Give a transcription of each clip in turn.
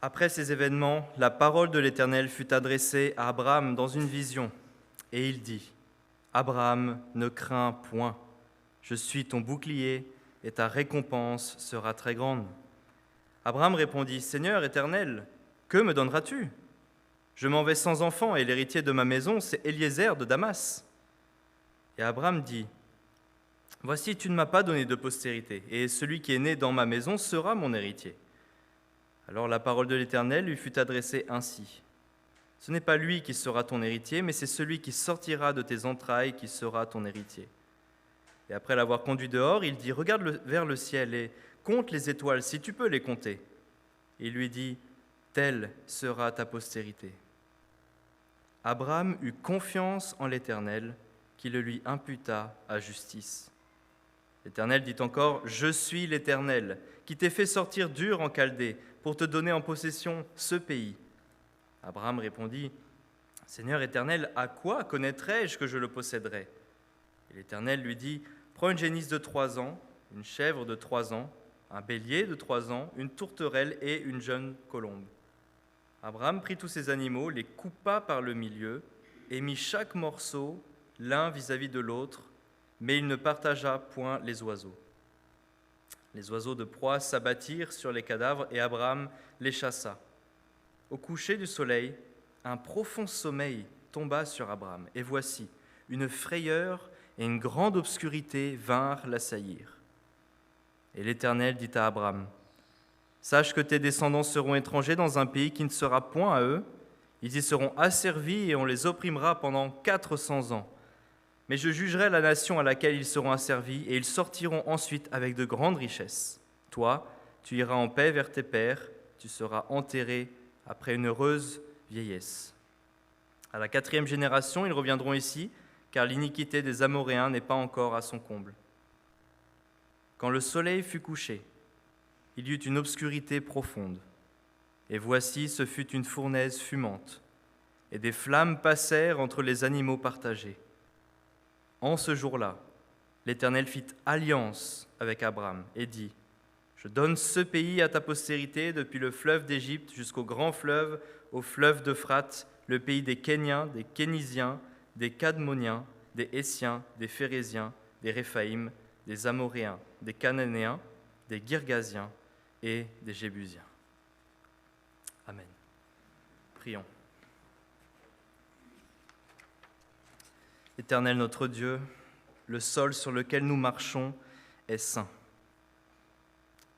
Après ces événements, la parole de l'Éternel fut adressée à Abraham dans une vision, et il dit : « Abraham, ne crains point, je suis ton bouclier, et ta récompense sera très grande. » Abraham répondit : « Seigneur Éternel, que me donneras-tu ? Je m'en vais sans enfant, et l'héritier de ma maison, c'est Éliézer de Damas. » Et Abraham dit : « Voici, tu ne m'as pas donné de postérité, et celui qui est né dans ma maison sera mon héritier. » Alors la parole de l'Éternel lui fut adressée ainsi : « Ce n'est pas lui qui sera ton héritier, mais c'est celui qui sortira de tes entrailles qui sera ton héritier. » Et après l'avoir conduit dehors, il dit : « Regarde vers le ciel et compte les étoiles, si tu peux les compter. » Et il lui dit : « Telle sera ta postérité. » Abraham eut confiance en l'Éternel, qui le lui imputa à justice. L'Éternel dit encore : « Je suis l'Éternel, qui t'ai fait sortir d'Ur en Chaldée, pour te donner en possession ce pays. » Abraham répondit : « Seigneur Éternel, à quoi connaîtrai-je que je le posséderai ? » Et l'Éternel lui dit : « Prends une génisse de 3 ans, une chèvre de 3 ans, un bélier de 3 ans, une tourterelle et une jeune colombe. » Abraham prit tous ces animaux, les coupa par le milieu, et mit chaque morceau l'un vis-à-vis de l'autre, mais il ne partagea point les oiseaux. Les oiseaux de proie s'abattirent sur les cadavres, et Abraham les chassa. Au coucher du soleil, un profond sommeil tomba sur Abraham, et voici, une frayeur et une grande obscurité vinrent l'assaillir. Et l'Éternel dit à Abraham : « Sache que tes descendants seront étrangers dans un pays qui ne sera point à eux. Ils y seront asservis et on les opprimera pendant 400 ans. Mais je jugerai la nation à laquelle ils seront asservis, et ils sortiront ensuite avec de grandes richesses. Toi, tu iras en paix vers tes pères, tu seras enterré après une heureuse vieillesse. À la 4e génération, ils reviendront ici, car l'iniquité des Amoréens n'est pas encore à son comble. » Quand le soleil fut couché, il y eut une obscurité profonde. Et voici, ce fut une fournaise fumante, et des flammes passèrent entre les animaux partagés. En ce jour-là, l'Éternel fit alliance avec Abraham et dit : « Je donne ce pays à ta postérité depuis le fleuve d'Égypte jusqu'au grand fleuve, au fleuve d'Euphrate, le pays des Kéniens, des Kénisiens, des Cadmoniens, des Hessiens, des Phéréziens, des Réphaïm, des Amoréens, des Cananéens, des Girgasiens et des Jébusiens. » Amen. Prions. Éternel notre Dieu, le sol sur lequel nous marchons est saint.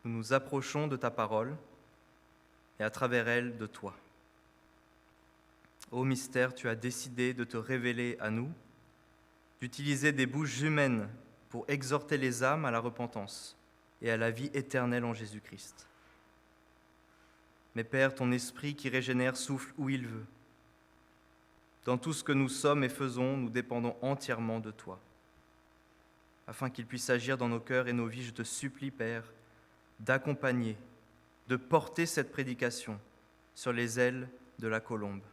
Nous nous approchons de ta parole et à travers elle de toi. Ô mystère, tu as décidé de te révéler à nous, d'utiliser des bouches humaines pour exhorter les âmes à la repentance et à la vie éternelle en Jésus-Christ. Mais Père, ton esprit qui régénère souffle où il veut. Dans tout ce que nous sommes et faisons, nous dépendons entièrement de toi. Afin qu'il puisse agir dans nos cœurs et nos vies, je te supplie, Père, d'accompagner, de porter cette prédication sur les ailes de la colombe.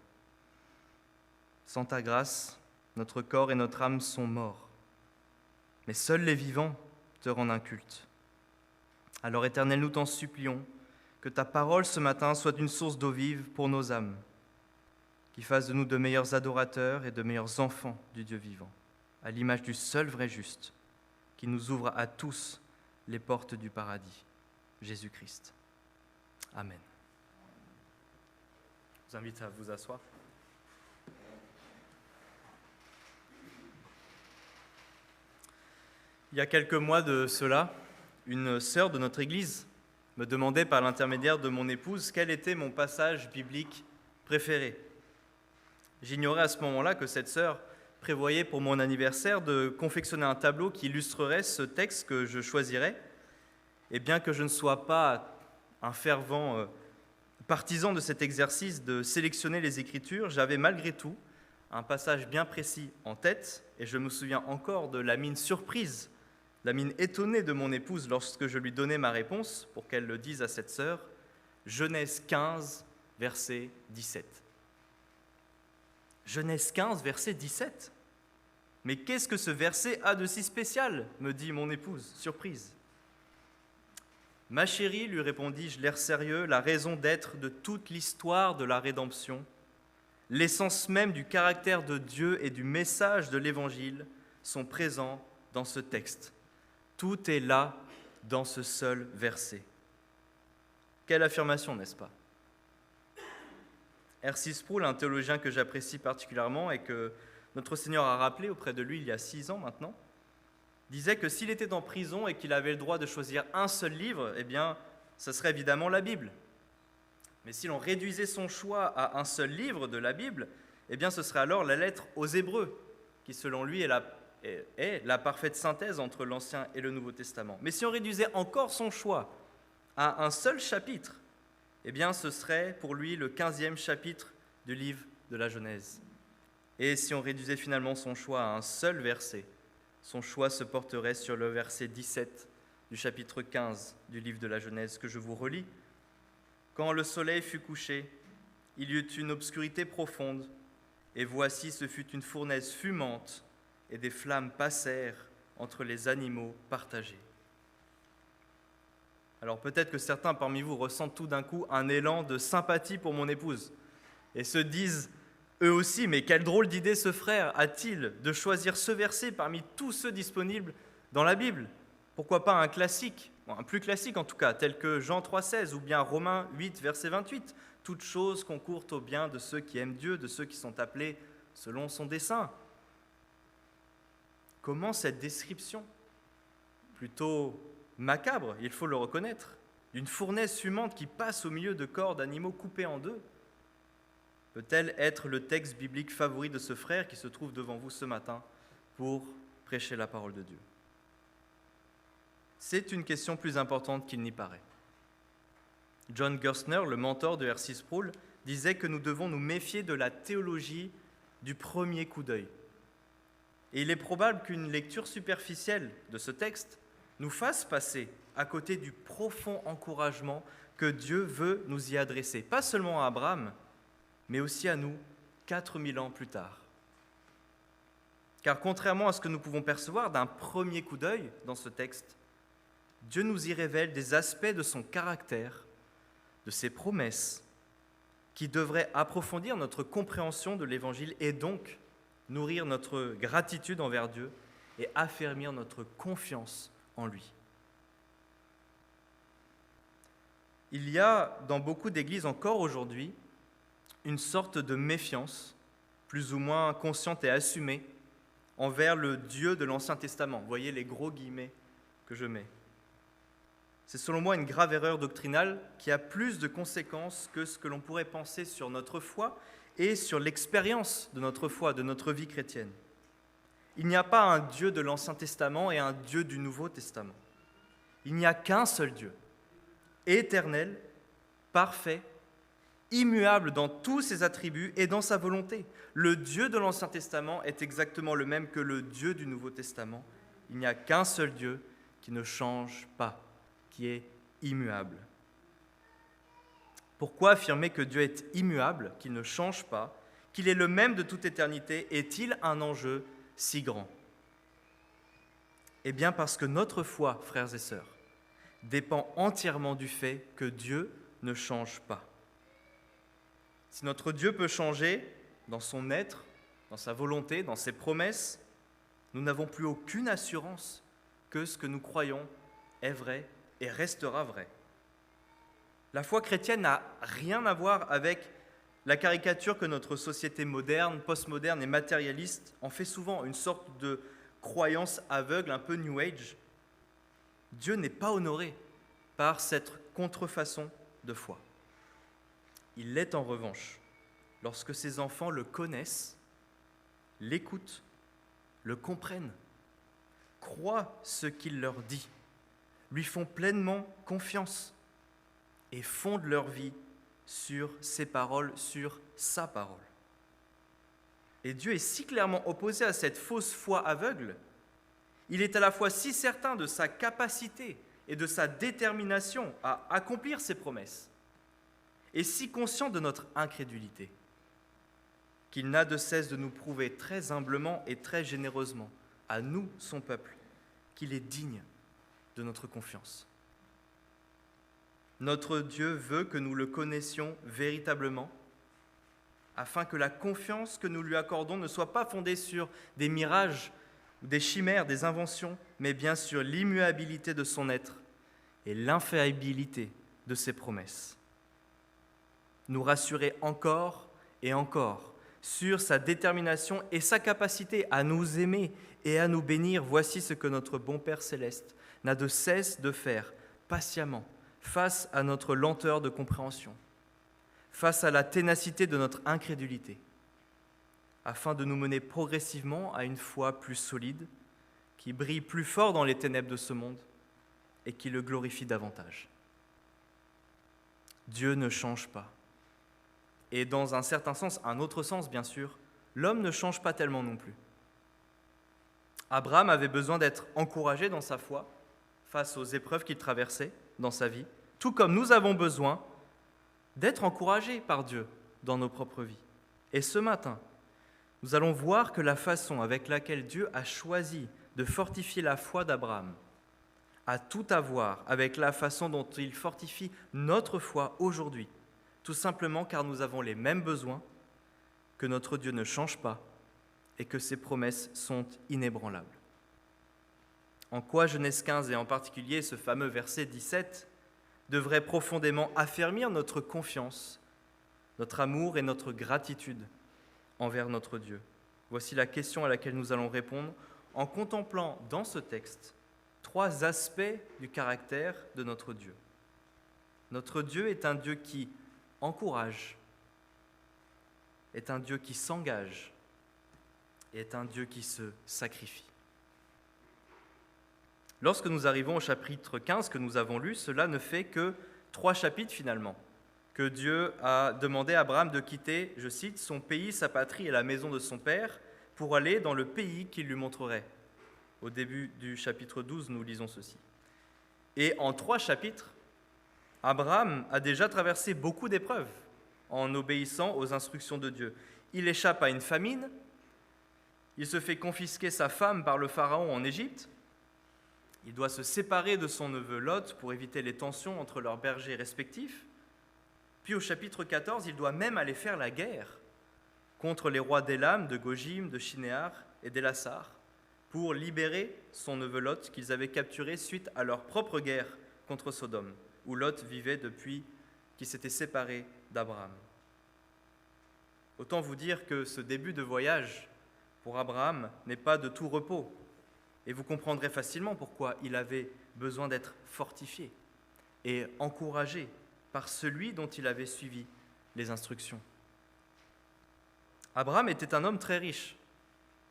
Sans ta grâce, notre corps et notre âme sont morts. Mais seuls les vivants te rendent un culte. Alors, Éternel, nous t'en supplions, que ta parole ce matin soit une source d'eau vive pour nos âmes, qui fasse de nous de meilleurs adorateurs et de meilleurs enfants du Dieu vivant, à l'image du seul vrai juste, qui nous ouvre à tous les portes du paradis, Jésus-Christ. Amen. Je vous invite à vous asseoir. Il y a quelques mois de cela, une sœur de notre Église me demandait par l'intermédiaire de mon épouse quel était mon passage biblique préféré. J'ignorais à ce moment-là que cette sœur prévoyait pour mon anniversaire de confectionner un tableau qui illustrerait ce texte que je choisirais. Et bien que je ne sois pas un fervent partisan de cet exercice de sélectionner les Écritures, j'avais malgré tout un passage bien précis en tête, et je me souviens encore de la mine surprise, la mine étonnée de mon épouse lorsque je lui donnais ma réponse pour qu'elle le dise à cette sœur, Genèse 15, verset 17. Genèse 15, verset 17. Mais qu'est-ce que ce verset a de si spécial ? Me dit mon épouse, surprise. « Ma chérie, lui répondis-je, l'air sérieux, la raison d'être de toute l'histoire de la rédemption, l'essence même du caractère de Dieu et du message de l'Évangile sont présents dans ce texte. Tout est là dans ce seul verset. » Quelle affirmation, n'est-ce pas? R.C. Sproul, un théologien que j'apprécie particulièrement et que notre Seigneur a rappelé auprès de lui il y a 6 ans maintenant, disait que s'il était en prison et qu'il avait le droit de choisir un seul livre, eh bien, ce serait évidemment la Bible. Mais si l'on réduisait son choix à un seul livre de la Bible, eh bien, ce serait alors la lettre aux Hébreux, qui selon lui est la parfaite synthèse entre l'Ancien et le Nouveau Testament. Mais si on réduisait encore son choix à un seul chapitre, eh bien, ce serait pour lui le 15e chapitre du livre de la Genèse. Et si on réduisait finalement son choix à un seul verset, son choix se porterait sur le verset 17 du chapitre 15 du livre de la Genèse que je vous relis. « Quand le soleil fut couché, il y eut une obscurité profonde, et voici ce fut une fournaise fumante, et des flammes passèrent entre les animaux partagés. » Alors peut-être que certains parmi vous ressentent tout d'un coup un élan de sympathie pour mon épouse et se disent eux aussi, mais quelle drôle d'idée ce frère a-t-il de choisir ce verset parmi tous ceux disponibles dans la Bible? Pourquoi pas un classique, un plus classique en tout cas, tel que Jean 3,16 ou bien Romains 8, verset 28. Toutes choses concourent au bien de ceux qui aiment Dieu, de ceux qui sont appelés selon son dessein. Comment cette description, plutôt macabre, il faut le reconnaître, d'une fournaise fumante qui passe au milieu de corps d'animaux coupés en deux, peut-elle être le texte biblique favori de ce frère qui se trouve devant vous ce matin pour prêcher la parole de Dieu? C'est une question plus importante qu'il n'y paraît. John Gerstner, le mentor de R.C. Sproul, disait que nous devons nous méfier de la théologie du premier coup d'œil. Et il est probable qu'une lecture superficielle de ce texte nous fasse passer à côté du profond encouragement que Dieu veut nous y adresser, pas seulement à Abraham, mais aussi à nous, 4000 ans plus tard. Car contrairement à ce que nous pouvons percevoir d'un premier coup d'œil dans ce texte, Dieu nous y révèle des aspects de son caractère, de ses promesses, qui devraient approfondir notre compréhension de l'Évangile et donc nourrir notre gratitude envers Dieu et affermir notre confiance en lui. Il y a dans beaucoup d'églises encore aujourd'hui une sorte de méfiance, plus ou moins consciente et assumée, envers le Dieu de l'Ancien Testament. Vous voyez les gros guillemets que je mets. C'est selon moi une grave erreur doctrinale qui a plus de conséquences que ce que l'on pourrait penser sur notre foi et sur l'expérience de notre foi, de notre vie chrétienne. Il n'y a pas un Dieu de l'Ancien Testament et un Dieu du Nouveau Testament. Il n'y a qu'un seul Dieu, éternel, parfait, immuable dans tous ses attributs et dans sa volonté. Le Dieu de l'Ancien Testament est exactement le même que le Dieu du Nouveau Testament. Il n'y a qu'un seul Dieu qui ne change pas, qui est immuable. Pourquoi affirmer que Dieu est immuable, qu'il ne change pas, qu'il est le même de toute éternité, est-il un enjeu si grand? Eh bien parce que notre foi, frères et sœurs, dépend entièrement du fait que Dieu ne change pas. Si notre Dieu peut changer dans son être, dans sa volonté, dans ses promesses, nous n'avons plus aucune assurance que ce que nous croyons est vrai et restera vrai. La foi chrétienne n'a rien à voir avec la caricature que notre société moderne, postmoderne et matérialiste en fait souvent, une sorte de croyance aveugle, un peu New Age. Dieu n'est pas honoré par cette contrefaçon de foi. Il l'est en revanche lorsque ses enfants le connaissent, l'écoutent, le comprennent, croient ce qu'il leur dit, lui font pleinement confiance et fondent leur vie sur ses paroles, sur sa parole. Et Dieu est si clairement opposé à cette fausse foi aveugle, il est à la fois si certain de sa capacité et de sa détermination à accomplir ses promesses, et si conscient de notre incrédulité, qu'il n'a de cesse de nous prouver très humblement et très généreusement, à nous, son peuple, qu'il est digne de notre confiance. Notre Dieu veut que nous le connaissions véritablement, afin que la confiance que nous lui accordons ne soit pas fondée sur des mirages, des chimères, des inventions, mais bien sur l'immuabilité de son être et l'infaillibilité de ses promesses. Nous rassurer encore et encore sur sa détermination et sa capacité à nous aimer et à nous bénir, voici ce que notre bon Père céleste n'a de cesse de faire patiemment face à notre lenteur de compréhension, face à la ténacité de notre incrédulité, afin de nous mener progressivement à une foi plus solide, qui brille plus fort dans les ténèbres de ce monde et qui le glorifie davantage. Dieu ne change pas. Et dans un certain sens, un autre sens bien sûr, l'homme ne change pas tellement non plus. Abraham avait besoin d'être encouragé dans sa foi face aux épreuves qu'il traversait dans sa vie, tout comme nous avons besoin d'être encouragés par Dieu dans nos propres vies. Et ce matin, nous allons voir que la façon avec laquelle Dieu a choisi de fortifier la foi d'Abraham a tout à voir avec la façon dont il fortifie notre foi aujourd'hui, tout simplement car nous avons les mêmes besoins, que notre Dieu ne change pas et que ses promesses sont inébranlables. En quoi Genèse 15 et en particulier ce fameux verset 17 devrait profondément affermir notre confiance, notre amour et notre gratitude envers notre Dieu. Voici la question à laquelle nous allons répondre en contemplant dans ce texte 3 aspects du caractère de notre Dieu. Notre Dieu est un Dieu qui encourage, est un Dieu qui s'engage, et est un Dieu qui se sacrifie. Lorsque nous arrivons au chapitre 15 que nous avons lu, cela ne fait que 3 chapitres finalement, que Dieu a demandé à Abraham de quitter, je cite, « son pays, sa patrie et la maison de son père pour aller dans le pays qu'il lui montrerait ». Au début du chapitre 12, nous lisons ceci. Et en 3 chapitres, Abraham a déjà traversé beaucoup d'épreuves en obéissant aux instructions de Dieu. Il échappe à une famine, il se fait confisquer sa femme par le pharaon en Égypte, il doit se séparer de son neveu Lot pour éviter les tensions entre leurs bergers respectifs. Puis au chapitre 14, il doit même aller faire la guerre contre les rois d'Élam, de Gojim, de Shinéar et d'Élassar pour libérer son neveu Lot qu'ils avaient capturé suite à leur propre guerre contre Sodome, où Lot vivait depuis qu'il s'était séparé d'Abraham. Autant vous dire que ce début de voyage pour Abraham n'est pas de tout repos. Et vous comprendrez facilement pourquoi il avait besoin d'être fortifié et encouragé par celui dont il avait suivi les instructions. Abraham était un homme très riche,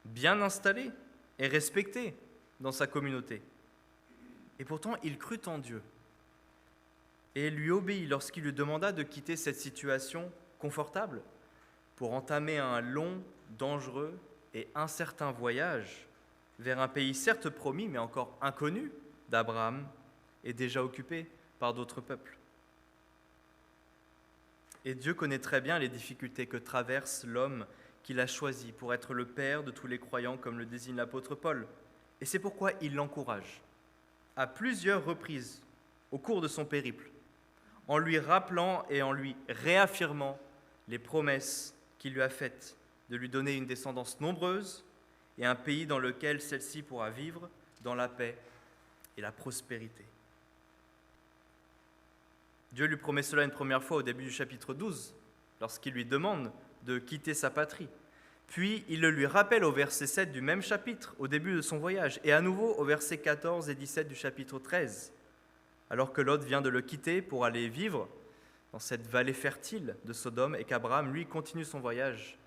bien installé et respecté dans sa communauté. Et pourtant, il crut en Dieu et lui obéit lorsqu'il lui demanda de quitter cette situation confortable pour entamer un long, dangereux et incertain voyage vers un pays certes promis, mais encore inconnu d'Abraham et déjà occupé par d'autres peuples. Et Dieu connaît très bien les difficultés que traverse l'homme qu'il a choisi pour être le père de tous les croyants, comme le désigne l'apôtre Paul. Et c'est pourquoi il l'encourage à plusieurs reprises au cours de son périple, en lui rappelant et en lui réaffirmant les promesses qu'il lui a faites de lui donner une descendance nombreuse et un pays dans lequel celle-ci pourra vivre dans la paix et la prospérité. Dieu lui promet cela une première fois au début du chapitre 12, lorsqu'il lui demande de quitter sa patrie. Puis il le lui rappelle au verset 7 du même chapitre, au début de son voyage, et à nouveau au verset 14 et 17 du chapitre 13, alors que Lot vient de le quitter pour aller vivre dans cette vallée fertile de Sodome et qu'Abraham, lui, continue son voyage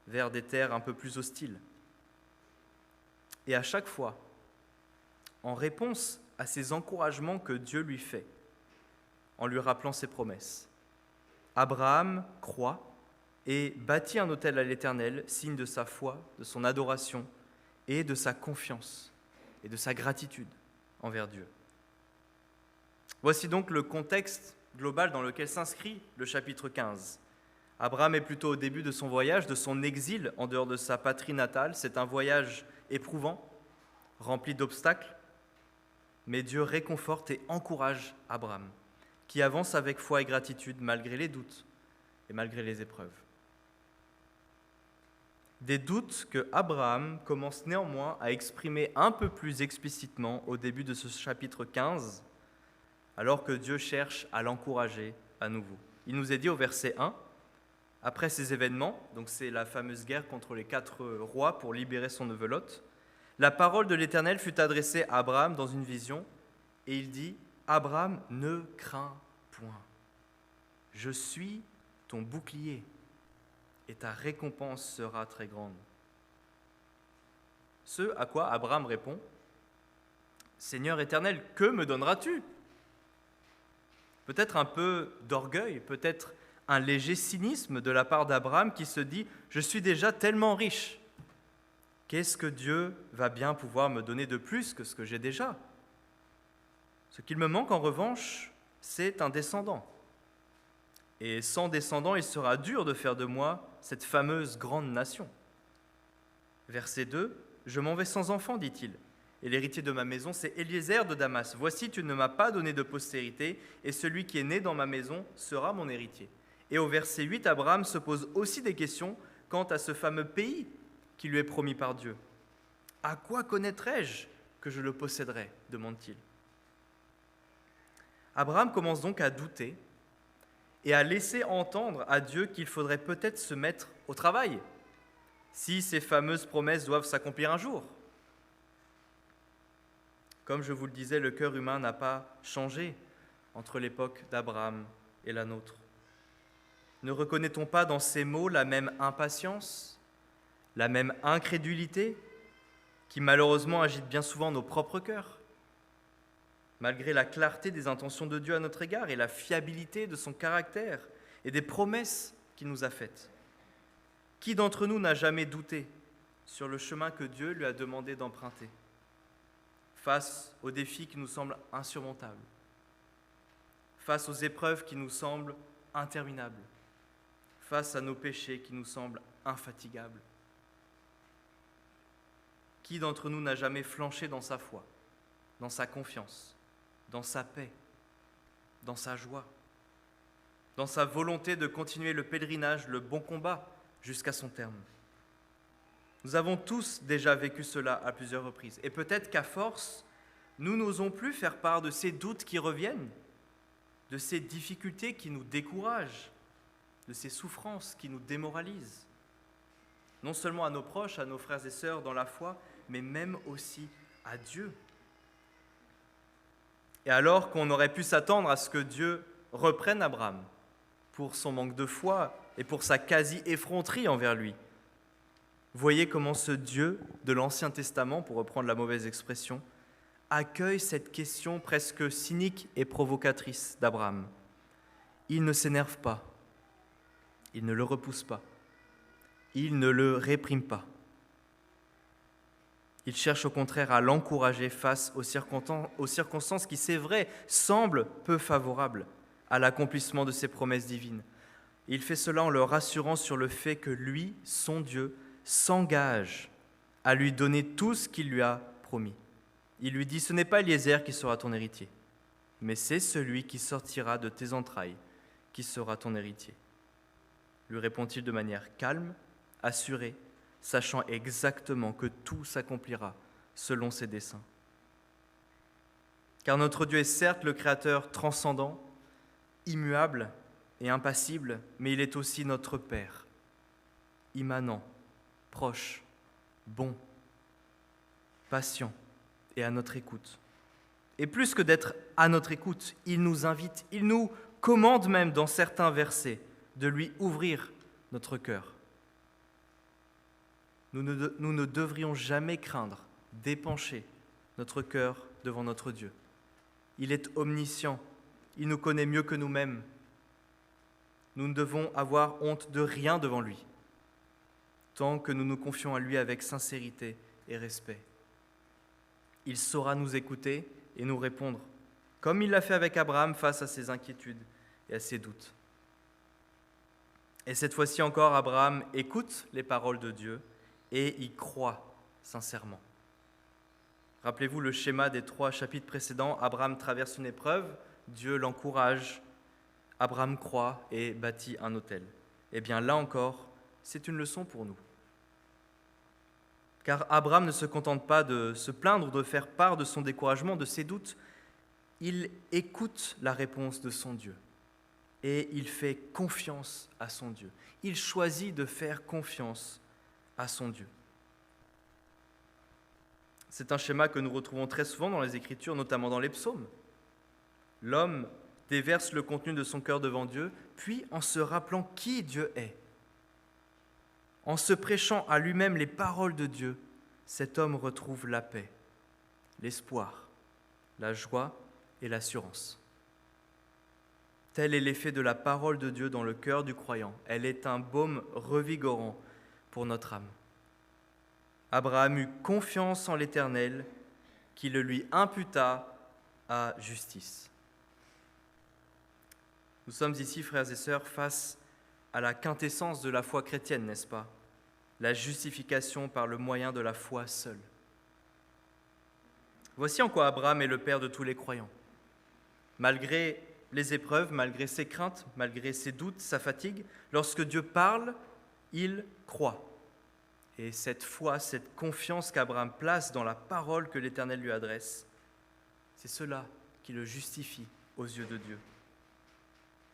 vers des terres un peu plus hostiles. Et à chaque fois, en réponse à ces encouragements que Dieu lui fait, en lui rappelant ses promesses, Abraham croit et bâtit un autel à l'Éternel, signe de sa foi, de son adoration et de sa confiance et de sa gratitude envers Dieu. Voici donc le contexte global dans lequel s'inscrit le chapitre 15. Abraham est plutôt au début de son voyage, de son exil en dehors de sa patrie natale. C'est un voyage éprouvant, rempli d'obstacles, mais Dieu réconforte et encourage Abraham, qui avance avec foi et gratitude malgré les doutes et malgré les épreuves. Des doutes que Abraham commence néanmoins à exprimer un peu plus explicitement au début de ce chapitre 15, alors que Dieu cherche à l'encourager à nouveau. Il nous est dit au verset 1, après ces événements, donc c'est la fameuse guerre contre les 4 rois pour libérer son neveu Lot, la parole de l'Éternel fut adressée à Abraham dans une vision, et il dit, « Abraham, ne crains point, je suis ton bouclier, et ta récompense sera très grande. » Ce à quoi Abraham répond, « Seigneur éternel, que me donneras-tu » Peut-être un peu d'orgueil, peut-être un léger cynisme de la part d'Abraham qui se dit « Je suis déjà tellement riche. Qu'est-ce que Dieu va bien pouvoir me donner de plus que ce que j'ai déjà ? Ce qu'il me manque en revanche, c'est un descendant. Et sans descendant, il sera dur de faire de moi cette fameuse grande nation. » Verset 2, « Je m'en vais sans enfant, dit-il. Et l'héritier de ma maison, c'est Éliézer de Damas. Voici, tu ne m'as pas donné de postérité, et celui qui est né dans ma maison sera mon héritier. » Et au verset 8, Abraham se pose aussi des questions quant à ce fameux pays qui lui est promis par Dieu. « À quoi connaîtrais-je que je le posséderai ?» demande-t-il. Abraham commence donc à douter et à laisser entendre à Dieu qu'il faudrait peut-être se mettre au travail si ces fameuses promesses doivent s'accomplir un jour. Comme je vous le disais, le cœur humain n'a pas changé entre l'époque d'Abraham et la nôtre. Ne reconnaît-on pas dans ces mots la même impatience, la même incrédulité qui malheureusement agite bien souvent nos propres cœurs, malgré la clarté des intentions de Dieu à notre égard et la fiabilité de son caractère et des promesses qu'il nous a faites? Qui d'entre nous n'a jamais douté sur le chemin que Dieu lui a demandé d'emprunter, face aux défis qui nous semblent insurmontables, face aux épreuves qui nous semblent interminables, face à nos péchés qui nous semblent infatigables? Qui d'entre nous n'a jamais flanché dans sa foi, dans sa confiance, dans sa paix, dans sa joie, dans sa volonté de continuer le pèlerinage, le bon combat jusqu'à son terme? Nous avons tous déjà vécu cela à plusieurs reprises. Et peut-être qu'à force, nous n'osons plus faire part de ces doutes qui reviennent, de ces difficultés qui nous découragent, de ces souffrances qui nous démoralisent, non seulement à nos proches, à nos frères et sœurs dans la foi, mais même aussi à Dieu. Et alors qu'on aurait pu s'attendre à ce que Dieu reprenne Abraham pour son manque de foi et pour sa quasi-effronterie envers lui, voyez comment ce Dieu de l'Ancien Testament, pour reprendre la mauvaise expression, accueille cette question presque cynique et provocatrice d'Abraham. Il ne s'énerve pas, il ne le repousse pas, il ne le réprime pas. Il cherche au contraire à l'encourager face aux circonstances qui, c'est vrai, semblent peu favorables à l'accomplissement de ses promesses divines. Il fait cela en le rassurant sur le fait que lui, son Dieu, s'engage à lui donner tout ce qu'il lui a promis. Il lui dit « Ce n'est pas Éliézer qui sera ton héritier, mais c'est celui qui sortira de tes entrailles qui sera ton héritier. » Lui répond-il de manière calme, assurée, sachant exactement que tout s'accomplira selon ses desseins. Car notre Dieu est certes le Créateur transcendant, immuable et impassible, mais il est aussi notre Père, immanent, proche, bon, patient et à notre écoute. Et plus que d'être à notre écoute, il nous invite, il nous commande même dans certains versets de lui ouvrir notre cœur. Nous ne devrions jamais craindre d'épancher notre cœur devant notre Dieu. Il est omniscient, il nous connaît mieux que nous-mêmes. Nous ne devons avoir honte de rien devant lui, tant que nous nous confions à lui avec sincérité et respect. Il saura nous écouter et nous répondre, comme il l'a fait avec Abraham face à ses inquiétudes et à ses doutes. Et cette fois-ci encore, Abraham écoute les paroles de Dieu et y croit sincèrement. Rappelez-vous le schéma des 3 chapitres précédents. Abraham traverse une épreuve Dieu l'encourage, Abraham croit et bâtit un autel. Eh bien là encore, c'est une leçon pour nous. Car Abraham ne se contente pas de se plaindre, de faire part de son découragement, de ses doutes. Il écoute la réponse de son Dieu et il fait confiance à son Dieu. Il choisit de faire confiance à son Dieu. C'est un schéma que nous retrouvons très souvent dans les Écritures, notamment dans les psaumes. L'homme déverse le contenu de son cœur devant Dieu, puis en se rappelant qui Dieu est, en se prêchant à lui-même les paroles de Dieu, cet homme retrouve la paix, l'espoir, la joie et l'assurance. Tel est l'effet de la parole de Dieu dans le cœur du croyant. Elle est un baume revigorant pour notre âme. Abraham eut confiance en l'Éternel, qui le lui imputa à justice. Nous sommes ici, frères et sœurs, face à la quintessence de la foi chrétienne, n'est-ce pas ? La justification par le moyen de la foi seule. Voici en quoi Abraham est le père de tous les croyants. Malgré les épreuves, malgré ses craintes, malgré ses doutes, sa fatigue, lorsque Dieu parle, il croit. Et cette foi, cette confiance qu'Abraham place dans la parole que l'Éternel lui adresse, c'est cela qui le justifie aux yeux de Dieu.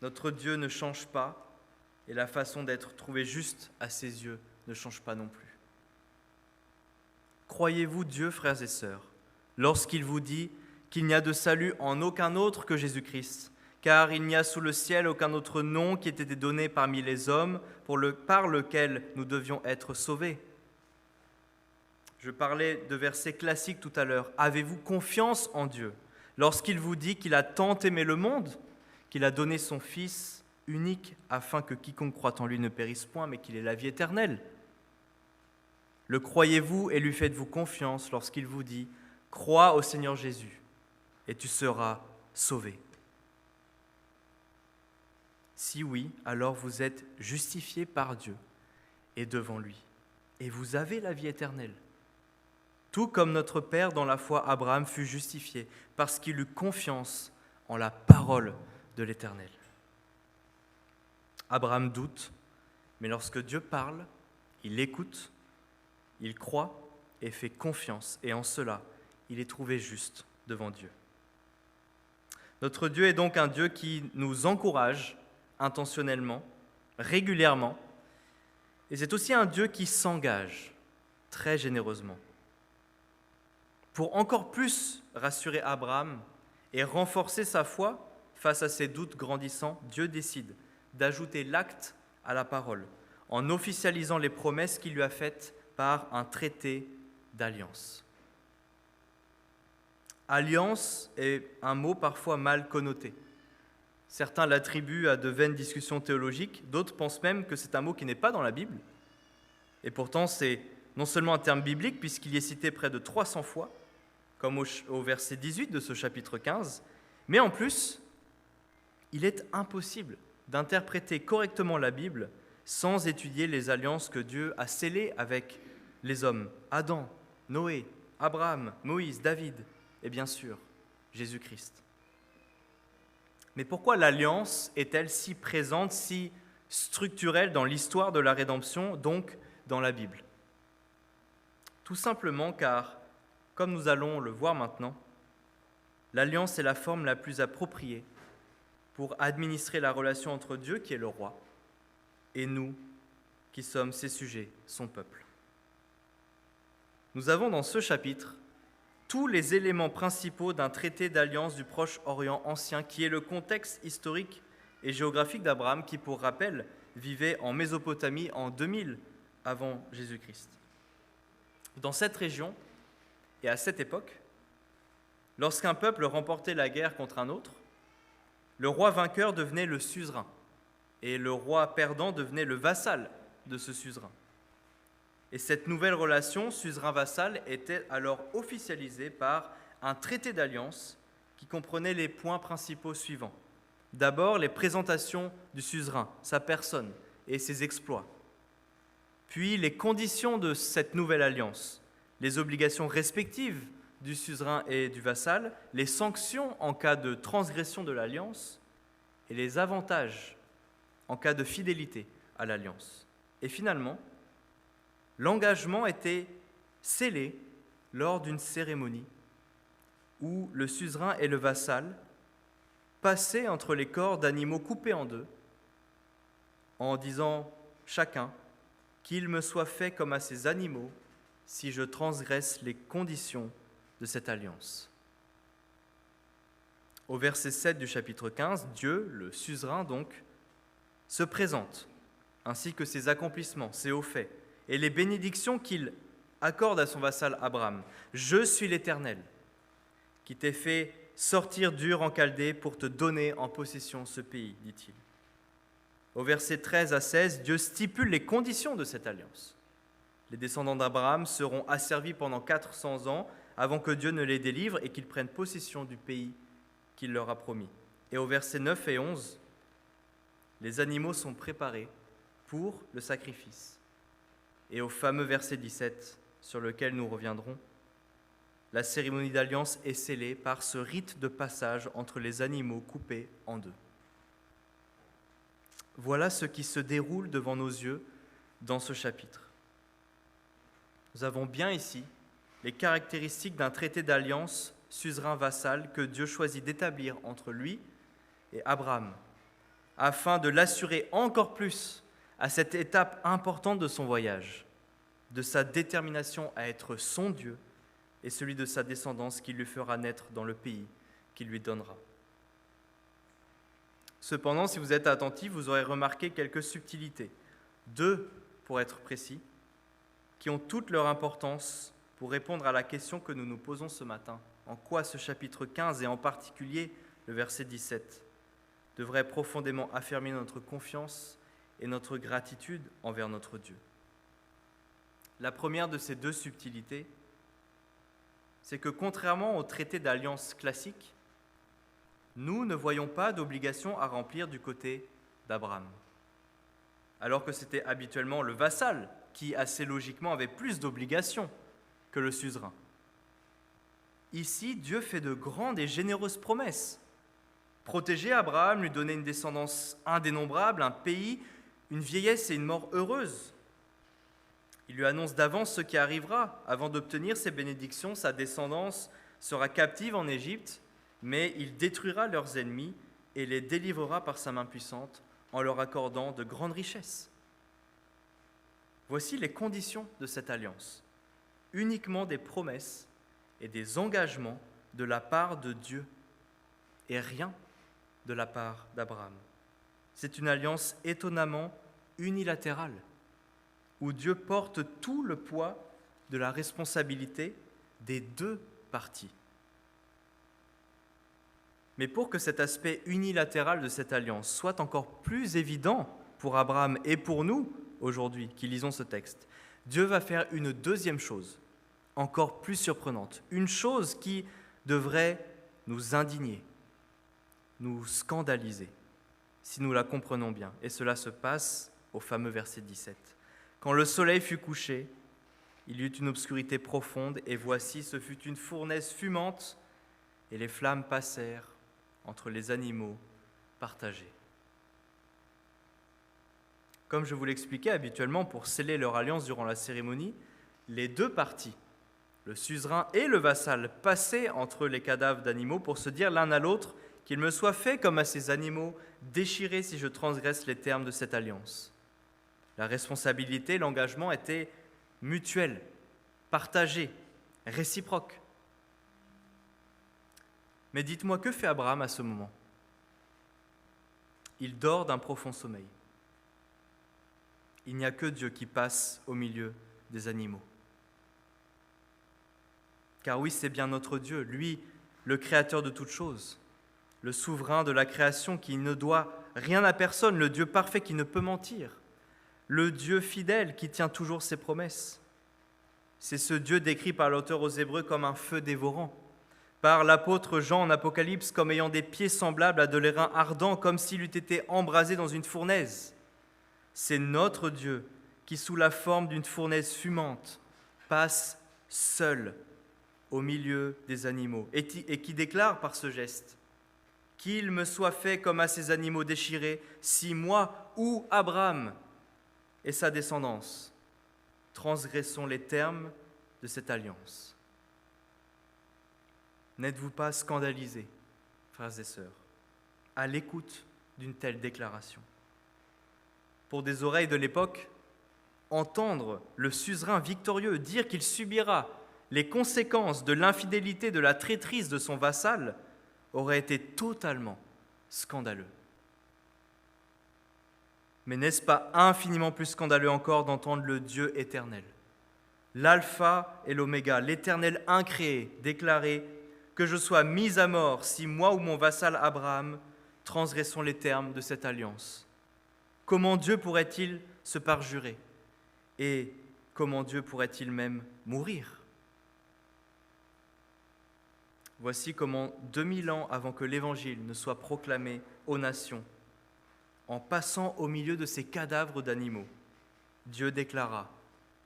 Notre Dieu ne change pas et la façon d'être trouvé juste à ses yeux ne change pas non plus. Croyez-vous Dieu, frères et sœurs, lorsqu'il vous dit qu'il n'y a de salut en aucun autre que Jésus-Christ, car il n'y a sous le ciel aucun autre nom qui ait été donné parmi les hommes par lequel nous devions être sauvés. Je parlais de versets classiques tout à l'heure. Avez-vous confiance en Dieu lorsqu'il vous dit qu'il a tant aimé le monde, qu'il a donné son Fils unique afin que quiconque croit en lui ne périsse point, mais qu'il ait la vie éternelle? Le croyez-vous et lui faites-vous confiance lorsqu'il vous dit « Crois au Seigneur Jésus et tu seras sauvé ». Si oui, alors vous êtes justifiés par Dieu et devant lui, et vous avez la vie éternelle. Tout comme notre Père dans la foi Abraham fut justifié, parce qu'il eut confiance en la parole de l'Éternel. Abraham doute, mais lorsque Dieu parle, il écoute, il croit et fait confiance, et en cela, il est trouvé juste devant Dieu. Notre Dieu est donc un Dieu qui nous encourage intentionnellement, régulièrement, et c'est aussi un Dieu qui s'engage très généreusement. Pour encore plus rassurer Abraham et renforcer sa foi face à ses doutes grandissants, Dieu décide d'ajouter l'acte à la parole en officialisant les promesses qu'il lui a faites par un traité d'alliance. Alliance est un mot parfois mal connoté. Certains l'attribuent à de vaines discussions théologiques, d'autres pensent même que c'est un mot qui n'est pas dans la Bible. Et pourtant, c'est non seulement un terme biblique, puisqu'il y est cité près de 300 fois, comme au verset 18 de ce chapitre 15, mais en plus, il est impossible d'interpréter correctement la Bible sans étudier les alliances que Dieu a scellées avec les hommes, Adam, Noé, Abraham, Moïse, David et bien sûr Jésus-Christ. Mais pourquoi l'alliance est-elle si présente, si structurelle dans l'histoire de la rédemption, donc dans la Bible? Tout simplement car, comme nous allons le voir maintenant, l'alliance est la forme la plus appropriée pour administrer la relation entre Dieu, qui est le roi, et nous, qui sommes ses sujets, son peuple. Nous avons dans ce chapitre tous les éléments principaux d'un traité d'alliance du Proche-Orient ancien, qui est le contexte historique et géographique d'Abraham, qui, pour rappel, vivait en Mésopotamie en 2000 avant Jésus-Christ. Dans cette région, et à cette époque, lorsqu'un peuple remportait la guerre contre un autre, le roi vainqueur devenait le suzerain, et le roi perdant devenait le vassal de ce suzerain. Et cette nouvelle relation suzerain-vassal était alors officialisée par un traité d'alliance qui comprenait les points principaux suivants. D'abord, les présentations du suzerain, sa personne et ses exploits. Puis, les conditions de cette nouvelle alliance, les obligations respectives du suzerain et du vassal, les sanctions en cas de transgression de l'alliance et les avantages en cas de fidélité à l'alliance. Et finalement, l'engagement était scellé lors d'une cérémonie où le suzerain et le vassal passaient entre les corps d'animaux coupés en deux en disant chacun qu'il me soit fait comme à ces animaux si je transgresse les conditions de cette alliance. Au verset 7 du chapitre 15, Dieu, le suzerain donc, se présente, ainsi que ses accomplissements, ses hauts faits, et les bénédictions qu'il accorde à son vassal Abraham. « Je suis l'Éternel, qui t'ai fait sortir d'Ur en Chaldée pour te donner en possession ce pays, dit-il. » Au verset 13 à 16, Dieu stipule les conditions de cette alliance. Les descendants d'Abraham seront asservis pendant 400 ans avant que Dieu ne les délivre et qu'ils prennent possession du pays qu'il leur a promis. Et au verset 9 et 11, les animaux sont préparés pour le sacrifice. Et au fameux verset 17, sur lequel nous reviendrons, la cérémonie d'alliance est scellée par ce rite de passage entre les animaux coupés en deux. Voilà ce qui se déroule devant nos yeux dans ce chapitre. Nous avons bien ici les caractéristiques d'un traité d'alliance suzerain-vassal que Dieu choisit d'établir entre lui et Abraham, afin de l'assurer encore plus à cette étape importante de son voyage, de sa détermination à être son Dieu et celui de sa descendance qui lui fera naître dans le pays qu'il lui donnera. Cependant, si vous êtes attentifs, vous aurez remarqué quelques subtilités, 2 pour être précis, qui ont toute leur importance pour répondre à la question que nous nous posons ce matin. En quoi ce chapitre 15, et en particulier le verset 17, devrait profondément affermir notre confiance et notre gratitude envers notre Dieu. La première de ces 2 subtilités, c'est que contrairement au traité d'alliance classique, nous ne voyons pas d'obligation à remplir du côté d'Abraham, alors que c'était habituellement le vassal qui, assez logiquement, avait plus d'obligations que le suzerain. Ici, Dieu fait de grandes et généreuses promesses. Protéger Abraham, lui donner une descendance indénombrable, un pays, une vieillesse et une mort heureuse. Il lui annonce d'avance ce qui arrivera. Avant d'obtenir ces bénédictions, sa descendance sera captive en Égypte, mais il détruira leurs ennemis et les délivrera par sa main puissante en leur accordant de grandes richesses. Voici les conditions de cette alliance. Uniquement des promesses et des engagements de la part de Dieu et rien de la part d'Abraham. C'est une alliance étonnamment unilatérale où Dieu porte tout le poids de la responsabilité des 2 parties. Mais pour que cet aspect unilatéral de cette alliance soit encore plus évident pour Abraham et pour nous aujourd'hui qui lisons ce texte, Dieu va faire une deuxième chose, encore plus surprenante, une chose qui devrait nous indigner, nous scandaliser, si nous la comprenons bien. Et cela se passe au fameux verset 17. Quand le soleil fut couché, il y eut une obscurité profonde, et voici, ce fut une fournaise fumante, et les flammes passèrent entre les animaux partagés. Comme je vous l'expliquais, habituellement, pour sceller leur alliance durant la cérémonie, les 2 parties, le suzerain et le vassal, passaient entre les cadavres d'animaux pour se dire l'un à l'autre qu'il me soit fait comme à ces animaux déchirés si je transgresse les termes de cette alliance. La responsabilité, l'engagement étaient mutuels, partagés, réciproques. Mais dites-moi, que fait Abraham à ce moment ? Il dort d'un profond sommeil. Il n'y a que Dieu qui passe au milieu des animaux. Car oui, c'est bien notre Dieu, lui, le créateur de toutes choses, le souverain de la création qui ne doit rien à personne, le Dieu parfait qui ne peut mentir, le Dieu fidèle qui tient toujours ses promesses. C'est ce Dieu décrit par l'auteur aux Hébreux comme un feu dévorant, par l'apôtre Jean en Apocalypse comme ayant des pieds semblables à de l'airain ardent, comme s'il eût été embrasé dans une fournaise. C'est notre Dieu qui, sous la forme d'une fournaise fumante, passe seul au milieu des animaux, et qui déclare par ce geste « Qu'il me soit fait comme à ces animaux déchirés, si moi ou Abraham et sa descendance transgressons les termes de cette alliance. » N'êtes-vous pas scandalisés, frères et sœurs, à l'écoute d'une telle déclaration? Pour des oreilles de l'époque, entendre le suzerain victorieux dire qu'il subira les conséquences de l'infidélité, de la traîtrise de son vassal aurait été totalement scandaleux. Mais n'est-ce pas infiniment plus scandaleux encore d'entendre le Dieu éternel, l'alpha et l'oméga, l'éternel incréé, déclarer que je sois mis à mort si moi ou mon vassal Abraham transgressons les termes de cette alliance? Comment Dieu pourrait-il se parjurer? Et comment Dieu pourrait-il même mourir? Voici comment 2000 ans avant que l'Évangile ne soit proclamé aux nations, en passant au milieu de ces cadavres d'animaux, Dieu déclara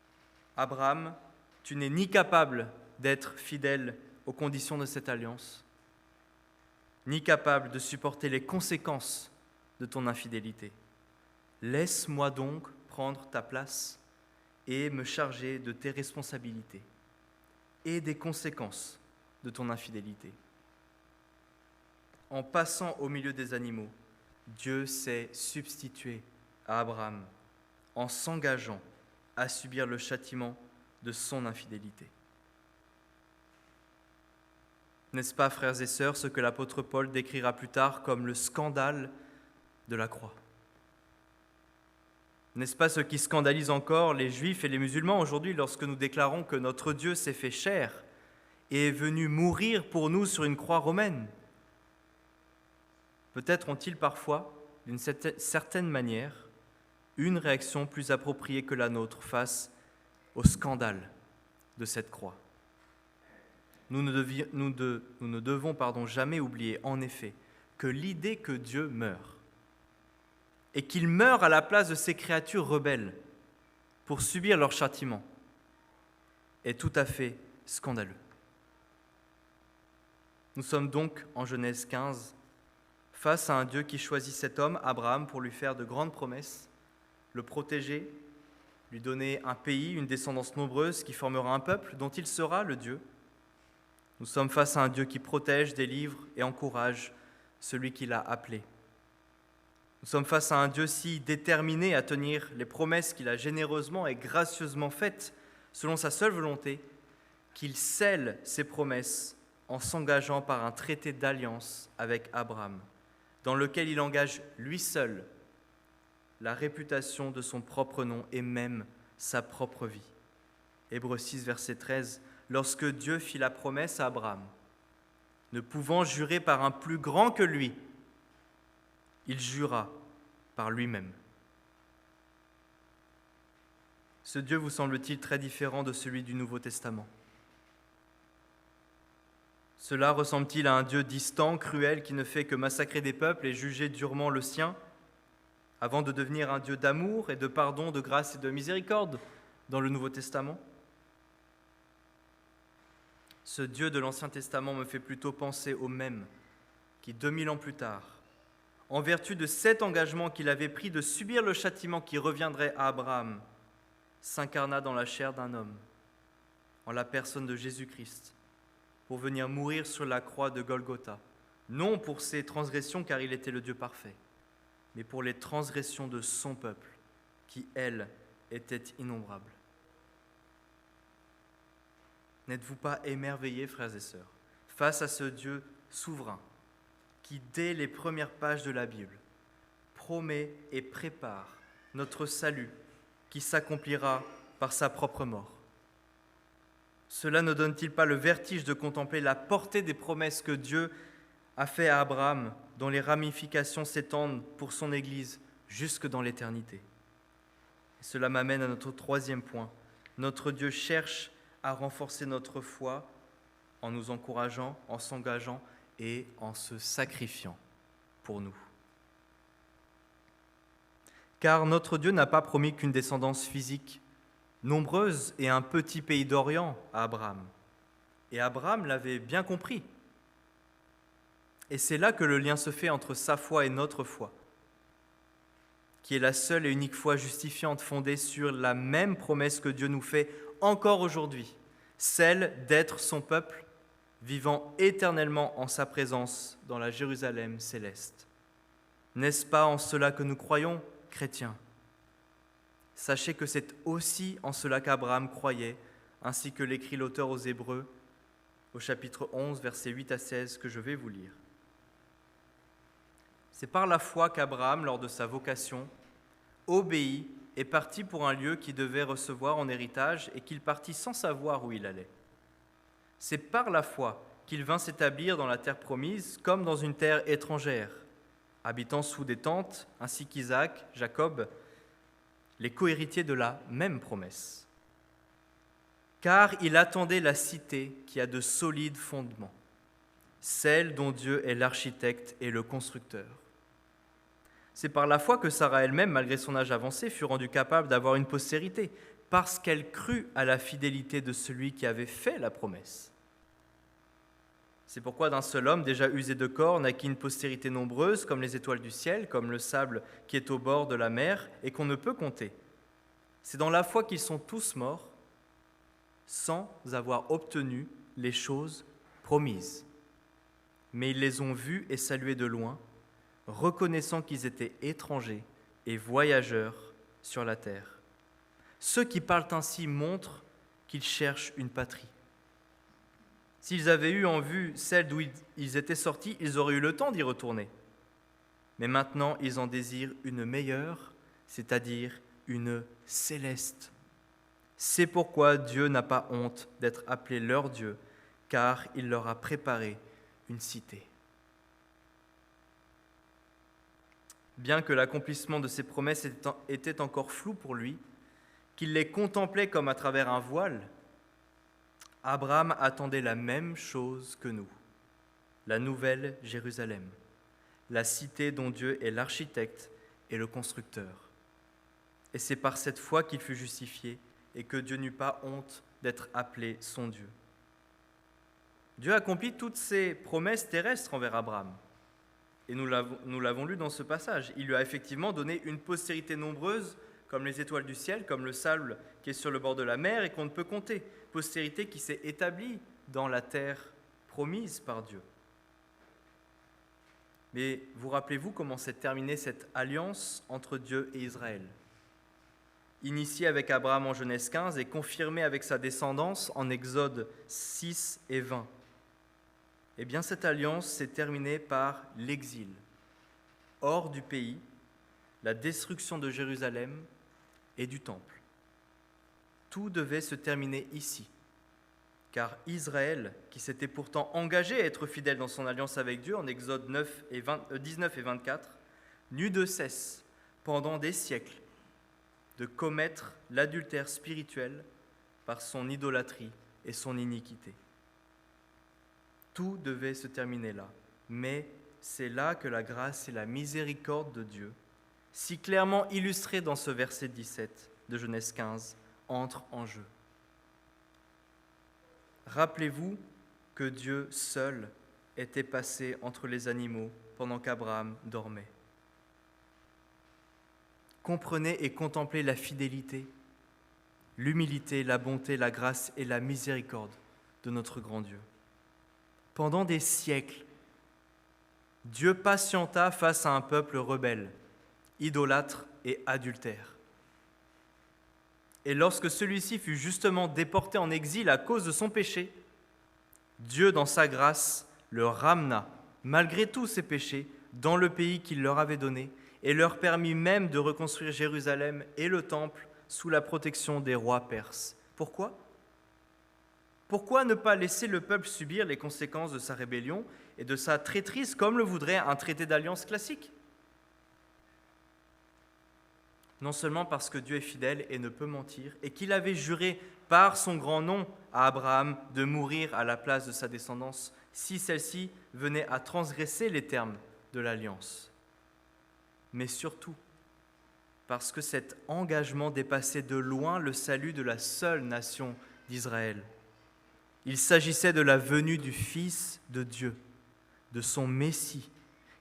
« Abraham, tu n'es ni capable d'être fidèle aux conditions de cette alliance, ni capable de supporter les conséquences de ton infidélité. Laisse-moi donc prendre ta place et me charger de tes responsabilités et des conséquences de ton infidélité. » En passant au milieu des animaux, Dieu s'est substitué à Abraham en s'engageant à subir le châtiment de son infidélité. N'est-ce pas, frères et sœurs, ce que l'apôtre Paul décrira plus tard comme le scandale de la croix? N'est-ce pas ce qui scandalise encore les Juifs et les musulmans aujourd'hui lorsque nous déclarons que notre Dieu s'est fait chair et est venu mourir pour nous sur une croix romaine? Peut-être ont-ils parfois, d'une certaine manière, une réaction plus appropriée que la nôtre face au scandale de cette croix. Nous ne devons jamais oublier, en effet, que l'idée que Dieu meurt et qu'il meurt à la place de ces créatures rebelles pour subir leur châtiment est tout à fait scandaleux. Nous sommes donc en Genèse 15 face à un Dieu qui choisit cet homme, Abraham, pour lui faire de grandes promesses, le protéger, lui donner un pays, une descendance nombreuse qui formera un peuple dont il sera le Dieu. Nous sommes face à un Dieu qui protège, délivre et encourage celui qu'il a appelé. Nous sommes face à un Dieu si déterminé à tenir les promesses qu'il a généreusement et gracieusement faites selon sa seule volonté, qu'il scelle ses promesses en s'engageant par un traité d'alliance avec Abraham, dans lequel il engage lui seul la réputation de son propre nom et même sa propre vie. Hébreux 6, verset 13, lorsque Dieu fit la promesse à Abraham, ne pouvant jurer par un plus grand que lui, il jura par lui-même. Ce Dieu vous semble-t-il très différent de celui du Nouveau Testament? Cela ressemble-t-il à un Dieu distant, cruel, qui ne fait que massacrer des peuples et juger durement le sien, avant de devenir un Dieu d'amour et de pardon, de grâce et de miséricorde dans le Nouveau Testament? Ce Dieu de l'Ancien Testament me fait plutôt penser au même qui, 2000 ans plus tard, en vertu de cet engagement qu'il avait pris de subir le châtiment qui reviendrait à Abraham, s'incarna dans la chair d'un homme, en la personne de Jésus-Christ, pour venir mourir sur la croix de Golgotha, non pour ses transgressions car il était le Dieu parfait, mais pour les transgressions de son peuple, qui, elles, étaient innombrables. N'êtes-vous pas émerveillés, frères et sœurs, face à ce Dieu souverain qui, dès les premières pages de la Bible, promet et prépare notre salut qui s'accomplira par sa propre mort? Cela ne donne-t-il pas le vertige de contempler la portée des promesses que Dieu a faites à Abraham, dont les ramifications s'étendent pour son Église jusque dans l'éternité? Et cela m'amène à notre troisième point. Notre Dieu cherche à renforcer notre foi en nous encourageant, en s'engageant et en se sacrifiant pour nous. Car notre Dieu n'a pas promis qu'une descendance physique nombreuse et un petit pays d'Orient à Abraham, Et Abraham l'avait bien compris. Et c'est là que le lien se fait entre sa foi et notre foi, qui est la seule et unique foi justifiante fondée sur la même promesse que Dieu nous fait encore aujourd'hui, celle d'être son peuple, vivant éternellement en sa présence dans la Jérusalem céleste. N'est-ce pas en cela que nous croyons, chrétiens ? Sachez que c'est aussi en cela qu'Abraham croyait, ainsi que l'écrit l'auteur aux Hébreux, au chapitre 11, versets 8 à 16, que je vais vous lire. C'est par la foi qu'Abraham, lors de sa vocation, obéit et partit pour un lieu qu'il devait recevoir en héritage et qu'il partit sans savoir où il allait. C'est par la foi qu'il vint s'établir dans la terre promise comme dans une terre étrangère, habitant sous des tentes, ainsi qu'Isaac, Jacob, les co-héritiers de la même promesse. Car il attendait la cité qui a de solides fondements, celle dont Dieu est l'architecte et le constructeur. C'est par la foi que Sarah elle-même, malgré son âge avancé, fut rendue capable d'avoir une postérité, parce qu'elle crut à la fidélité de celui qui avait fait la promesse. C'est pourquoi d'un seul homme, déjà usé de corps, naquit une postérité nombreuse, comme les étoiles du ciel, comme le sable qui est au bord de la mer, et qu'on ne peut compter. C'est dans la foi qu'ils sont tous morts, sans avoir obtenu les choses promises. Mais ils les ont vus et salués de loin, reconnaissant qu'ils étaient étrangers et voyageurs sur la terre. Ceux qui parlent ainsi montrent qu'ils cherchent une patrie. S'ils avaient eu en vue celle d'où ils étaient sortis, ils auraient eu le temps d'y retourner. Mais maintenant, ils en désirent une meilleure, c'est-à-dire une céleste. C'est pourquoi Dieu n'a pas honte d'être appelé leur Dieu, car il leur a préparé une cité. Bien que l'accomplissement de ses promesses était encore flou pour lui, qu'il les contemplait comme à travers un voile, Abraham attendait la même chose que nous, la nouvelle Jérusalem, la cité dont Dieu est l'architecte et le constructeur. Et c'est par cette foi qu'il fut justifié et que Dieu n'eut pas honte d'être appelé son Dieu. Dieu accomplit toutes ses promesses terrestres envers Abraham. Et nous l'avons lu dans ce passage. Il lui a effectivement donné une postérité nombreuse, comme les étoiles du ciel, comme le sable qui est sur le bord de la mer et qu'on ne peut compter. Postérité qui s'est établie dans la terre promise par Dieu. Mais vous rappelez-vous comment s'est terminée cette alliance entre Dieu et Israël ? Initiée avec Abraham en Genèse 15 et confirmée avec sa descendance en Exode 6 et 20. Eh bien, cette alliance s'est terminée par l'exil, hors du pays, la destruction de Jérusalem et du temple. Tout devait se terminer ici, car Israël, qui s'était pourtant engagé à être fidèle dans son alliance avec Dieu, en Exode 19 et 24, n'eut de cesse, pendant des siècles, de commettre l'adultère spirituel par son idolâtrie et son iniquité. Tout devait se terminer là, mais c'est là que la grâce et la miséricorde de Dieu, si clairement illustrées dans ce verset 17 de Genèse 15, entrent en jeu. Rappelez-vous que Dieu seul était passé entre les animaux pendant qu'Abraham dormait. Comprenez et contemplez la fidélité, l'humilité, la bonté, la grâce et la miséricorde de notre grand Dieu. Pendant des siècles, Dieu patienta face à un peuple rebelle, idolâtre et adultère. Et lorsque celui-ci fut justement déporté en exil à cause de son péché, Dieu, dans sa grâce, le ramena, malgré tous ses péchés, dans le pays qu'il leur avait donné et leur permit même de reconstruire Jérusalem et le temple sous la protection des rois perses. Pourquoi ? Pourquoi ne pas laisser le peuple subir les conséquences de sa rébellion et de sa traîtrise comme le voudrait un traité d'alliance classique ? Non seulement parce que Dieu est fidèle et ne peut mentir, et qu'il avait juré par son grand nom à Abraham de mourir à la place de sa descendance si celle-ci venait à transgresser les termes de l'alliance. Mais surtout parce que cet engagement dépassait de loin le salut de la seule nation d'Israël. Il s'agissait de la venue du Fils de Dieu, de son Messie,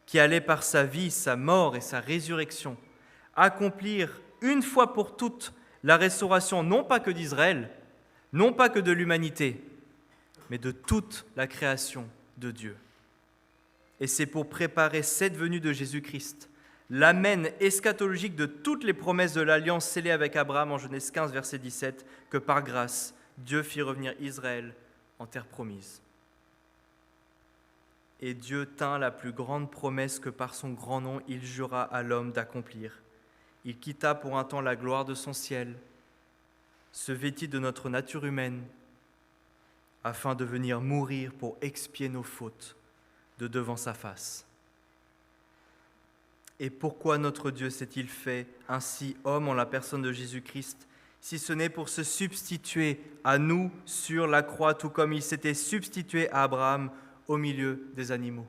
qui allait par sa vie, sa mort et sa résurrection accomplir une fois pour toutes la restauration non pas que d'Israël, non pas que de l'humanité, mais de toute la création de Dieu. Et c'est pour préparer cette venue de Jésus-Christ, l'amen eschatologique de toutes les promesses de l'alliance scellée avec Abraham en Genèse 15, verset 17, que par grâce, Dieu fit revenir Israël en terre promise. Et Dieu tint la plus grande promesse que par son grand nom il jura à l'homme d'accomplir. Il quitta pour un temps la gloire de son ciel, se vêtit de notre nature humaine, afin de venir mourir pour expier nos fautes de devant sa face. Et pourquoi notre Dieu s'est-il fait ainsi homme en la personne de Jésus-Christ, si ce n'est pour se substituer à nous sur la croix, tout comme il s'était substitué à Abraham au milieu des animaux?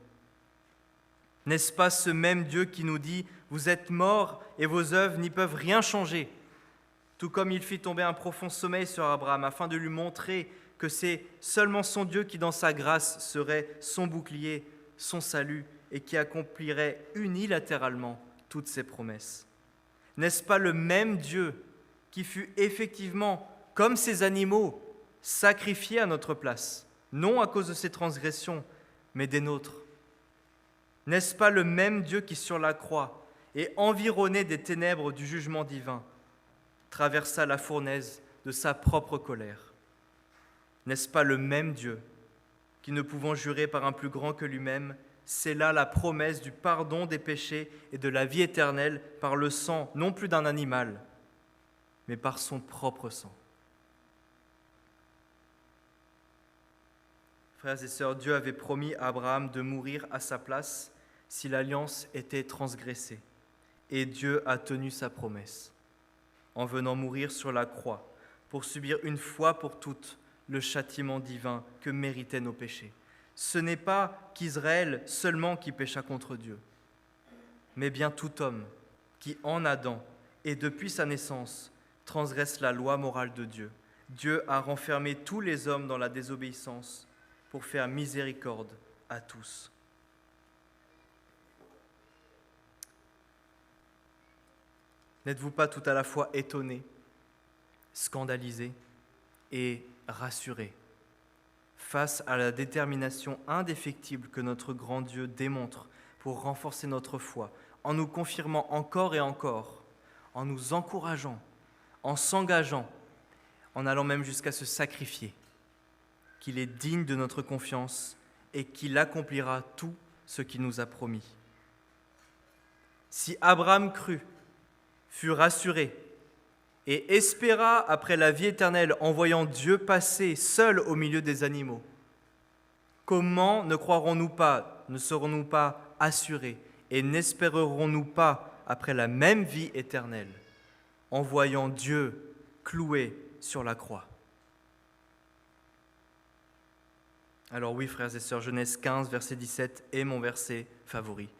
N'est-ce pas ce même Dieu qui nous dit « Vous êtes morts et vos œuvres n'y peuvent rien changer », tout comme il fit tomber un profond sommeil sur Abraham afin de lui montrer que c'est seulement son Dieu qui, dans sa grâce, serait son bouclier, son salut, et qui accomplirait unilatéralement toutes ses promesses. N'est-ce pas le même Dieu qui fut effectivement, comme ces animaux, sacrifié à notre place, non à cause de ses transgressions, mais des nôtres? N'est-ce pas le même Dieu qui, sur la croix, et environné des ténèbres du jugement divin, traversa la fournaise de sa propre colère? N'est-ce pas le même Dieu qui, ne pouvant jurer par un plus grand que lui-même, scella la promesse du pardon des péchés et de la vie éternelle par le sang, non plus d'un animal, mais par son propre sang? Frères et sœurs, Dieu avait promis à Abraham de mourir à sa place si l'alliance était transgressée. Et Dieu a tenu sa promesse en venant mourir sur la croix pour subir une fois pour toutes le châtiment divin que méritaient nos péchés. Ce n'est pas qu'Israël seulement qui pécha contre Dieu, mais bien tout homme qui, en Adam et depuis sa naissance, transgresse la loi morale de Dieu. Dieu a renfermé tous les hommes dans la désobéissance pour faire miséricorde à tous. N'êtes-vous pas tout à la fois étonné, scandalisé et rassuré face à la détermination indéfectible que notre grand Dieu démontre pour renforcer notre foi, en nous confirmant encore et encore, en nous encourageant, en s'engageant, en allant même jusqu'à se sacrifier, qu'il est digne de notre confiance et qu'il accomplira tout ce qu'il nous a promis. Si Abraham crut, fut rassuré et espéra après la vie éternelle en voyant Dieu passer seul au milieu des animaux, comment ne croirons-nous pas, ne serons-nous pas assurés et n'espérerons-nous pas après la même vie éternelle en voyant Dieu cloué sur la croix? Alors oui, frères et sœurs, Genèse 15, verset 17 est mon verset favori,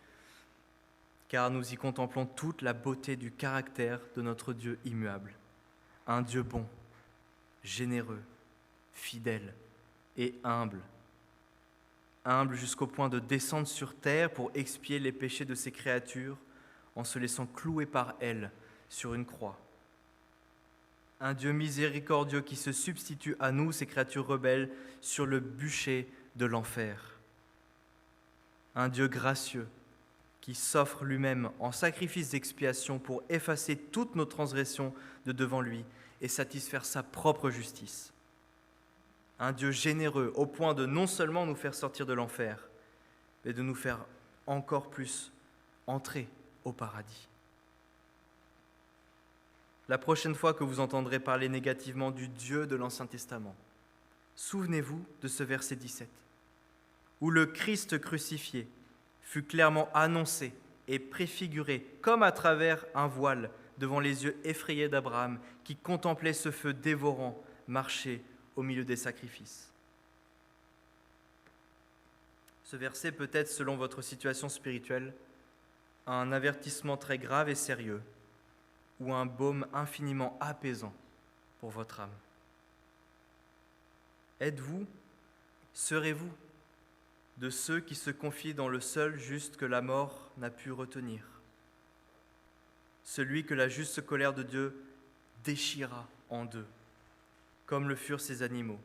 car nous y contemplons toute la beauté du caractère de notre Dieu immuable. Un Dieu bon, généreux, fidèle et humble. Humble jusqu'au point de descendre sur terre pour expier les péchés de ses créatures en se laissant clouer par elles sur une croix. Un Dieu miséricordieux qui se substitue à nous, ses créatures rebelles, sur le bûcher de l'enfer. Un Dieu gracieux qui s'offre lui-même en sacrifice d'expiation pour effacer toutes nos transgressions de devant lui et satisfaire sa propre justice. Un Dieu généreux au point de non seulement nous faire sortir de l'enfer, mais de nous faire encore plus entrer au paradis. La prochaine fois que vous entendrez parler négativement du Dieu de l'Ancien Testament, souvenez-vous de ce verset 17, où le Christ crucifié fut clairement annoncé et préfiguré comme à travers un voile devant les yeux effrayés d'Abraham qui contemplait ce feu dévorant marcher au milieu des sacrifices. Ce verset peut être, selon votre situation spirituelle, un avertissement très grave et sérieux ou un baume infiniment apaisant pour votre âme. Êtes-vous Serez-vous de ceux qui se confient dans le seul juste que la mort n'a pu retenir, celui que la juste colère de Dieu déchira en deux, comme le furent ces animaux,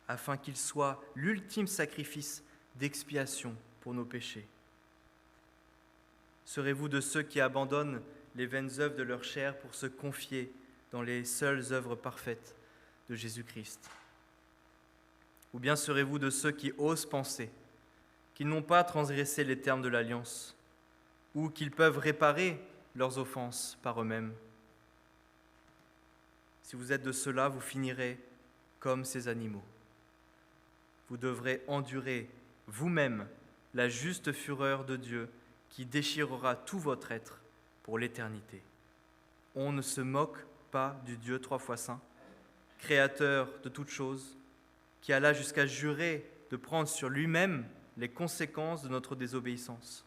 afin qu'il soit l'ultime sacrifice d'expiation pour nos péchés? Serez-vous de ceux qui abandonnent les vaines œuvres de leur chair pour se confier dans les seules œuvres parfaites de Jésus-Christ? Ou bien serez-vous de ceux qui osent penser qu'ils n'ont pas transgressé les termes de l'alliance, ou qu'ils peuvent réparer leurs offenses par eux-mêmes? Si vous êtes de ceux-là, vous finirez comme ces animaux. Vous devrez endurer vous-même la juste fureur de Dieu qui déchirera tout votre être pour l'éternité. On ne se moque pas du Dieu 3 fois saint, créateur de toutes choses, qui alla jusqu'à jurer de prendre sur lui-même les conséquences de notre désobéissance.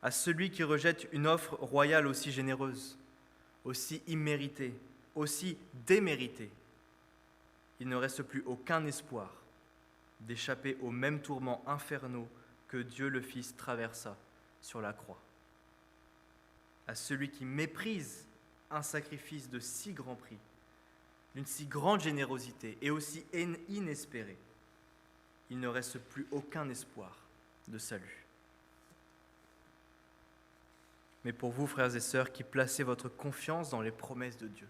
À celui qui rejette une offre royale aussi généreuse, aussi imméritée, aussi déméritée, il ne reste plus aucun espoir d'échapper aux mêmes tourments infernaux que Dieu le Fils traversa sur la croix. À celui qui méprise un sacrifice de si grand prix, d'une si grande générosité et aussi inespérée, il ne reste plus aucun espoir de salut. Mais pour vous, frères et sœurs, qui placez votre confiance dans les promesses de Dieu,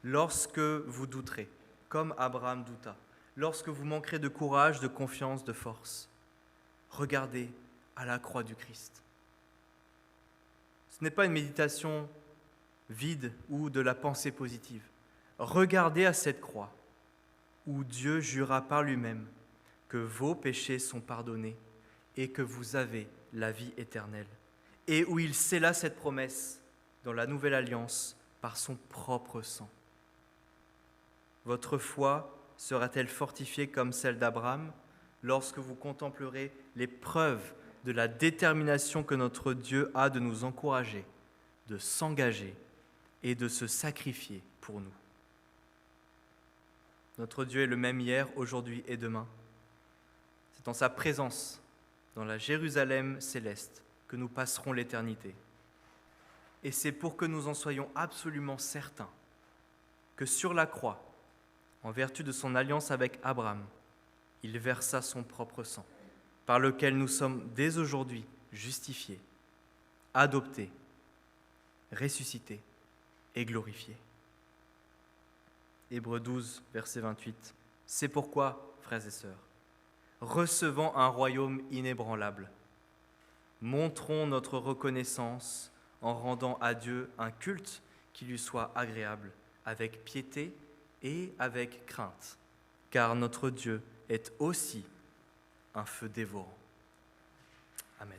lorsque vous douterez, comme Abraham douta, lorsque vous manquerez de courage, de confiance, de force, regardez à la croix du Christ. Ce n'est pas une méditation vide ou de la pensée positive. Regardez à cette croix où Dieu jura par lui-même que vos péchés sont pardonnés et que vous avez la vie éternelle, et où il scella cette promesse dans la nouvelle alliance par son propre sang. Votre foi sera-t-elle fortifiée comme celle d'Abraham lorsque vous contemplerez les preuves de la détermination que notre Dieu a de nous encourager, de s'engager et de se sacrifier pour nous? Notre Dieu est le même hier, aujourd'hui et demain. C'est en sa présence, dans la Jérusalem céleste, que nous passerons l'éternité. Et c'est pour que nous en soyons absolument certains que sur la croix, en vertu de son alliance avec Abraham, il versa son propre sang, par lequel nous sommes dès aujourd'hui justifiés, adoptés, ressuscités et glorifiés. Hébreux 12, verset 28. C'est pourquoi, frères et sœurs, recevant un royaume inébranlable, montrons notre reconnaissance en rendant à Dieu un culte qui lui soit agréable, avec piété et avec crainte, car notre Dieu est aussi un feu dévorant. Amen.